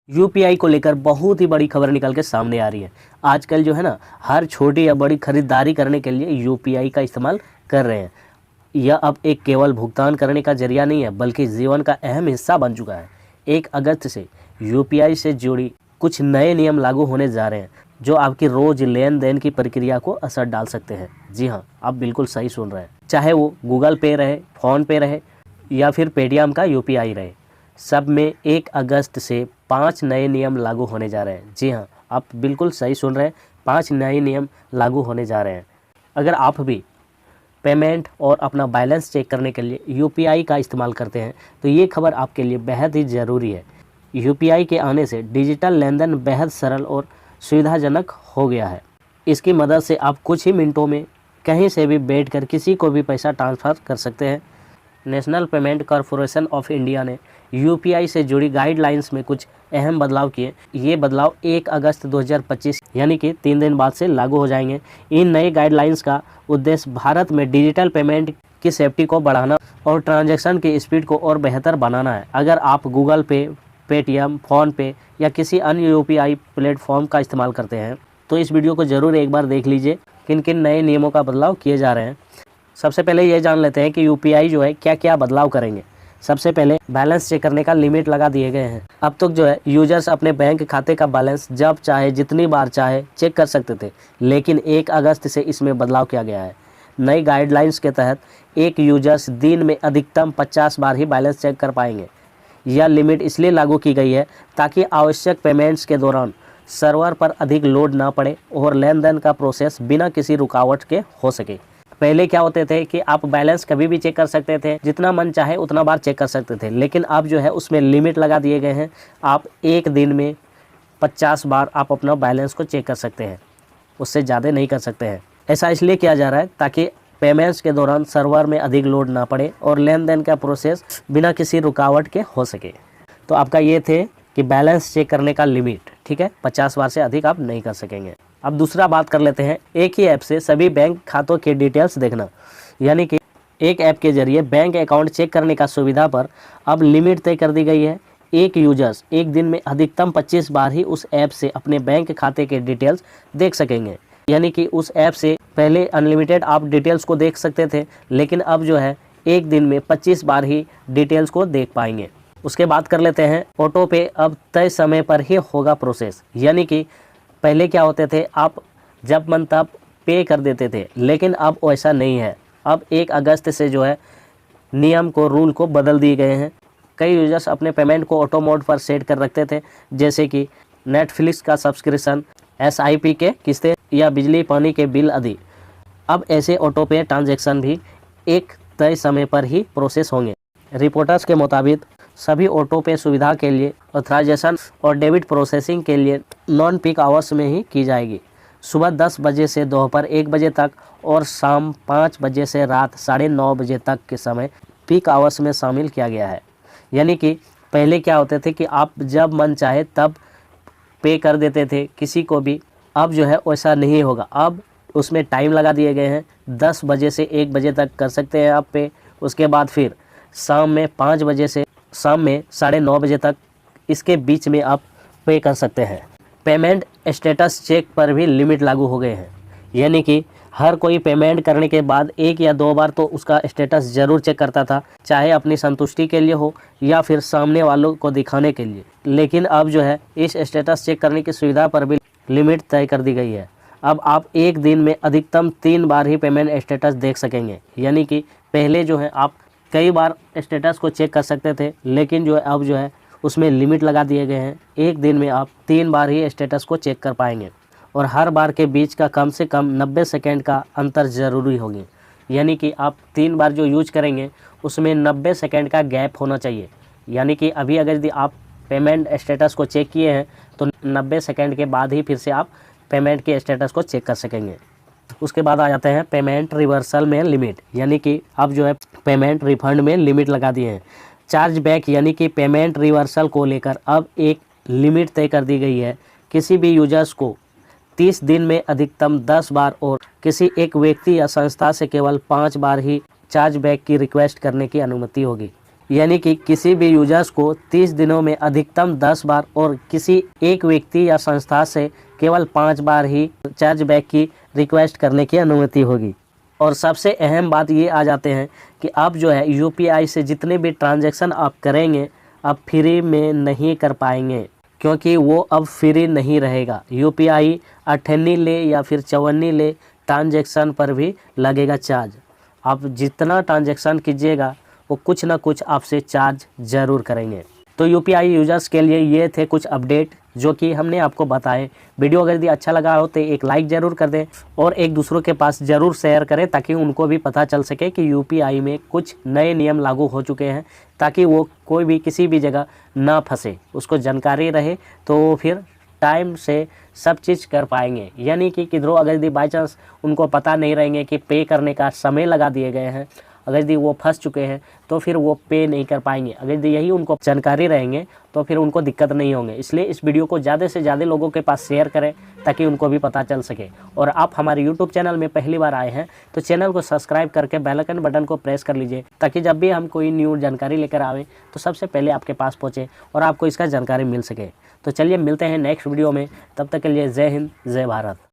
UPI को लेकर बहुत ही बड़ी खबर निकल के सामने आ रही है। आजकल जो है ना, हर छोटी या बड़ी खरीदारी करने के लिए यूपीआई का इस्तेमाल कर रहे हैं। यह अब एक केवल भुगतान करने का जरिया नहीं है, बल्कि जीवन का अहम हिस्सा बन चुका है। 1 अगस्त से यूपीआई से जुड़ी कुछ नए नियम लागू होने जा रहे हैं, जो आपकी रोज लेन देन की प्रक्रिया को असर डाल सकते हैं। जी हाँ, आप बिल्कुल सही सुन रहे हैं। चाहे वो गूगल पे रहे, फ़ोन पे रहे या फिर पेटीएम का यूपीआई रहे, सब में 1 अगस्त से 5 नए नियम लागू होने जा रहे हैं। जी हाँ, आप बिल्कुल सही सुन रहे हैं, 5 नए नियम लागू होने जा रहे हैं। अगर आप भी पेमेंट और अपना बैलेंस चेक करने के लिए यूपीआई का इस्तेमाल करते हैं, तो ये खबर आपके लिए बेहद ही ज़रूरी है। यूपीआई के आने से डिजिटल लेनदेन बेहद सरल और सुविधाजनक हो गया है। इसकी मदद से आप कुछ ही मिनटों में कहीं से भी बैठकर किसी को भी पैसा ट्रांसफ़र कर सकते हैं। National payment corporation of India ने यूपीआई से जुड़ी गाइडलाइंस में कुछ अहम बदलाव किए। ये बदलाव 1 अगस्त 2025 यानी कि 3 दिन बाद से लागू हो जाएंगे। इन नए गाइडलाइंस का उद्देश्य भारत में डिजिटल पेमेंट की सेफ्टी को बढ़ाना और ट्रांजैक्शन की स्पीड को और बेहतर बनाना है। अगर आप गूगल पे, पेटीएम, फ़ोन पे या किसी अन्य यूपीआई प्लेटफॉर्म का इस्तेमाल करते हैं, तो इस वीडियो को ज़रूर एक बार देख लीजिए किन किन नए नियमों का बदलाव किए जा रहे हैं। सबसे पहले ये जान लेते हैं कि यूपीआई जो है क्या क्या बदलाव करेंगे। सबसे पहले बैलेंस चेक करने का लिमिट लगा दिए गए हैं। अब तक जो है यूजर्स अपने बैंक खाते का बैलेंस जब चाहे जितनी बार चाहे चेक कर सकते थे, लेकिन 1 अगस्त से इसमें बदलाव किया गया है। नई गाइडलाइंस के तहत एक यूजर्स दिन में अधिकतम 50 बार ही बैलेंस चेक कर पाएंगे। यह लिमिट इसलिए लागू की गई है ताकि आवश्यक पेमेंट्स के दौरान सर्वर पर अधिक लोड ना पड़े और लेन देन का प्रोसेस बिना किसी रुकावट के हो सके। पहले क्या होते थे कि आप बैलेंस कभी भी चेक कर सकते थे, जितना मन चाहे उतना बार चेक कर सकते थे, लेकिन अब जो है उसमें लिमिट लगा दिए गए हैं। आप एक दिन में 50 बार आप अपना बैलेंस को चेक कर सकते हैं, उससे ज़्यादा नहीं कर सकते हैं। ऐसा इसलिए किया जा रहा है ताकि पेमेंट्स के दौरान सर्वर में अधिक लोड ना पड़े और लेन देन का प्रोसेस बिना किसी रुकावट के हो सके। तो आपका ये थे कि बैलेंस चेक करने का लिमिट, ठीक है, 50 बार से अधिक आप नहीं कर सकेंगे। अब दूसरा बात कर लेते हैं, एक ही ऐप से सभी बैंक खातों के डिटेल्स देखना। यानी कि एक ऐप के जरिए बैंक अकाउंट चेक करने का सुविधा पर अब लिमिट तय कर दी गई है। एक यूजर्स एक दिन में अधिकतम 25 बार ही उस ऐप से अपने बैंक खाते के डिटेल्स देख सकेंगे। यानी कि उस ऐप से पहले अनलिमिटेड आप डिटेल्स को देख सकते थे, लेकिन अब जो है एक दिन में 25 बार ही डिटेल्स को देख पाएंगे। उसके बाद कर लेते हैं ऑटो पे। अब तय समय पर ही होगा प्रोसेस। यानी कि पहले क्या होते थे, आप जब मन तब पे कर देते थे, लेकिन अब ऐसा नहीं है। अब 1 अगस्त से जो है नियम को, रूल को बदल दिए गए हैं। कई यूजर्स अपने पेमेंट को ऑटो मोड पर सेट कर रखते थे, जैसे कि नेटफ्लिक्स का सब्सक्रिप्शन, एसआईपी के किस्तें या बिजली पानी के बिल आदि। अब ऐसे ऑटो पे ट्रांजैक्शन भी एक तय समय पर ही प्रोसेस होंगे। रिपोर्टर्स के मुताबिक सभी ऑटो पे सुविधा के लिए ऑथराइजेशन और डेबिट प्रोसेसिंग के लिए नॉन पीक आवर्स में ही की जाएगी। सुबह 10 बजे से दोपहर 1 बजे तक और शाम 5 बजे से रात 9:30 बजे तक के समय पीक आवर्स में शामिल किया गया है। यानी कि पहले क्या होते थे कि आप जब मन चाहे तब पे कर देते थे किसी को भी। अब जो है वैसा नहीं होगा। अब उसमें टाइम लगा दिए गए हैं, 10 बजे से 1 बजे तक कर सकते हैं आप पे। उसके बाद फिर शाम में 5 बजे से शाम में 9:30 बजे तक, इसके बीच में आप पे कर सकते हैं। पेमेंट स्टेटस चेक पर भी लिमिट लागू हो गए हैं। यानी कि हर कोई पेमेंट करने के बाद 1 या 2 बार तो उसका स्टेटस ज़रूर चेक करता था, चाहे अपनी संतुष्टि के लिए हो या फिर सामने वालों को दिखाने के लिए। लेकिन अब जो है इस स्टेटस चेक करने की सुविधा पर भी लिमिट तय कर दी गई है। अब आप एक दिन में अधिकतम 3 बार ही पेमेंट स्टेटस देख सकेंगे। यानी कि पहले जो है आप कई बार स्टेटस को चेक कर सकते थे, लेकिन जो है अब जो है उसमें लिमिट लगा दिए गए हैं। एक दिन में आप 3 बार ही स्टेटस को चेक कर पाएंगे और हर बार के बीच का कम से कम 90 सेकंड का अंतर ज़रूरी होगी। यानी कि आप 3 बार जो यूज करेंगे उसमें 90 सेकंड का गैप होना चाहिए। यानी कि अभी अगर यदि आप पेमेंट स्टेटस को चेक किए हैं तो 90 सेकंड के बाद ही फिर से आप पेमेंट के स्टेटस को चेक कर सकेंगे। उसके बाद आ जाते हैं पेमेंट रिवर्सल में लिमिट। यानी कि अब जो है पेमेंट रिफंड में लिमिट लगा दिए हैं। चार्ज बैक यानी कि पेमेंट रिवर्सल को लेकर अब एक लिमिट तय कर दी गई है। किसी भी यूजर्स को 30 दिन में अधिकतम 10 बार और किसी एक व्यक्ति या संस्था से केवल 5 बार ही चार्ज बैक की रिक्वेस्ट करने की अनुमति होगी। यानी कि किसी भी यूजर्स को 30 दिनों में अधिकतम 10 बार और किसी एक व्यक्ति या संस्था से केवल 5 बार ही चार्जबैक की रिक्वेस्ट करने की अनुमति होगी। और सबसे अहम बात ये आ जाते हैं कि आप जो है यूपीआई से जितने भी ट्रांजैक्शन आप करेंगे आप फ्री में नहीं कर पाएंगे, क्योंकि वो अब फ्री नहीं रहेगा। यूपीआई 98 ले या फिर 54 ले ट्रांजैक्शन पर भी लगेगा चार्ज। आप जितना ट्रांजैक्शन कीजिएगा वो कुछ ना कुछ आपसे चार्ज ज़रूर करेंगे। तो यूपीआई यूजर्स के लिए ये थे कुछ अपडेट जो कि हमने आपको बताए। वीडियो अगर यदि अच्छा लगा हो तो एक लाइक ज़रूर कर दें और एक दूसरों के पास ज़रूर शेयर करें, ताकि उनको भी पता चल सके कि यूपीआई में कुछ नए नियम लागू हो चुके हैं, ताकि वो कोई भी किसी भी जगह ना फंसे, उसको जानकारी रहे तो वो फिर टाइम से सब चीज़ कर पाएंगे। यानी कि किधरों अगर यदि बाई चांस उनको पता नहीं रहेंगे कि पे करने का समय लगा दिए गए हैं, अगर यदि वो फंस चुके हैं तो फिर वो पे नहीं कर पाएंगे। अगर यदि यही उनको जानकारी रहेंगे तो फिर उनको दिक्कत नहीं होंगे। इसलिए इस वीडियो को ज़्यादा से ज़्यादा लोगों के पास शेयर करें ताकि उनको भी पता चल सके। और आप हमारे यूट्यूब चैनल में पहली बार आए हैं तो चैनल को सब्सक्राइब करके बेल आइकन बटन को प्रेस कर लीजिए, ताकि जब भी हम कोई न्यू जानकारी लेकर आवें तो सबसे पहले आपके पास पहुँचे और आपको इसका जानकारी मिल सके। तो चलिए मिलते हैं नेक्स्ट वीडियो में, तब तक के लिए जय हिंद जय भारत।